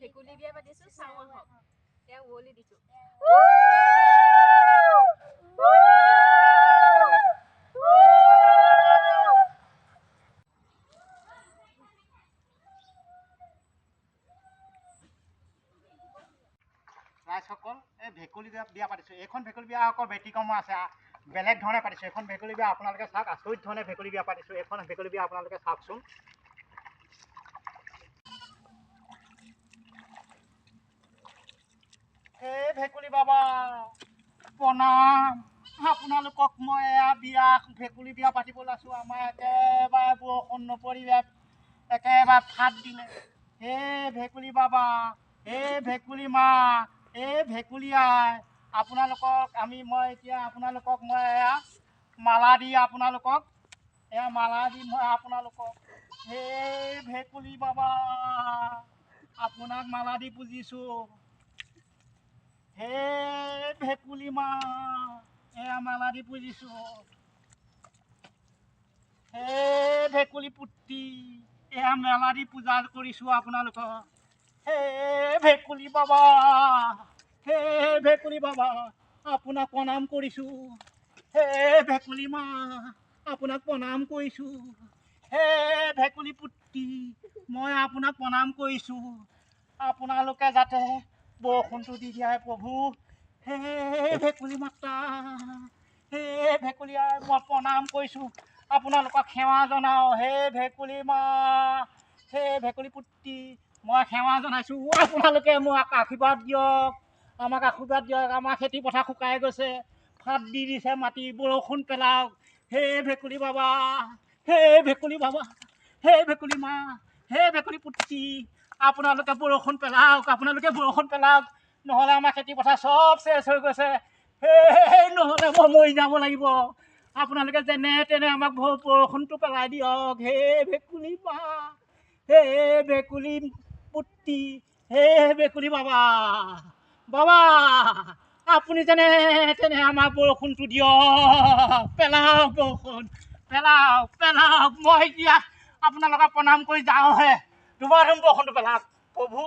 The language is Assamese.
ভেকুলী বিয়া পাতিছো চাওঁ আহক তেওঁ উৱলি দিছো ৰাইজসকল এই ভেকুলী বিয়া পাতিছোঁ এইখন ভেকুলী বিয়া আকৌ ব্যতিক্ৰম আছে বেলেগ ধৰণে পাতিছোঁ এইখন ভেকুলী বিয়া আপোনালোকে চাওক আচৰিত ধৰণে ভেকুলী বিয়া পাতিছোঁ এইখন ভেকুলী বিয়া আপোনালোকে চাওকচোন এই ভেকুলী বাবা প্ৰণাম আপোনালোকক মই এয়া বিয়া ভেকুলী বিয়া পাতিবলৈ আছোঁ আমাৰ একেবাৰে বৰষুণ নপৰিলে একেবাৰে ফাট দিলে হে ভেকুলী বাবা হে ভেকুলী মা এই ভেকুলী আই আপোনালোকক মই এতিয়া আপোনালোকক মই এয়া মালা দি আপোনালোকক এয়া মালা দি মই আপোনালোকক সেই ভেকুলী বাবা আপোনাক মালা দি পুজিছোঁ হে ভেকুলী মা এয়া মালা দি পুজিছোঁ হে ভেকুলী পুত্ৰী এয়া মেলা দি পূজা কৰিছোঁ আপোনালোকক হে ভেকুলী বাবা হে ভেকুলী বাবা আপোনাক প্ৰণাম কৰিছোঁ হে ভেকুলী মা আপোনাক প্ৰণাম কৰিছোঁ হে ভেকুলী পুত্ৰী মই আপোনাক প্ৰণাম কৰিছোঁ আপোনালোকে যাতে বৰষুণটো দি দিয়াই প্ৰভু হে ভেকুলী মাতা হে ভেকুলী আই মই প্ৰণাম কৰিছোঁ আপোনালোকক সেৱা জনাওঁ হে ভেকুলী মা হে ভেকুলী পুত্ৰী মই সেৱা জনাইছোঁ আপোনালোকে মোক আশীৰ্বাদ দিয়ক আমাক আশীৰ্বাদ দিয়ক আমাৰ খেতি পথাৰ শুকাই গৈছে ফাট দি দিছে মাটি বৰষুণ পেলাওক হে ভেকুলী বাবা হে ভেকুলী বাবা হে ভেকুলী মা হে ভেকুলী পুত্ৰী আপোনালোকে বৰষুণ পেলাওক নহ'লে আমাৰ খেতি পথাৰ চব চেচ হৈ গৈছে হে নহ'লে মই মৰি যাব লাগিব আপোনালোকে যেনে তেনে আমাক বৰষুণটো পেলাই দিয়ক হে ভেকুলী মা হে ভেকুলী পুত্ৰী হে ভেকুলী বাবা বাবা আপুনি যেনে তেনে আমাক বৰষুণটো দিয়ক পেলাওক বৰষুণ পেলাওক মই এতিয়া আপোনালোকক প্ৰণাম কৰি যাওঁহে ধুমা ধুম বৰষুণটো পেলাওক প্ৰভু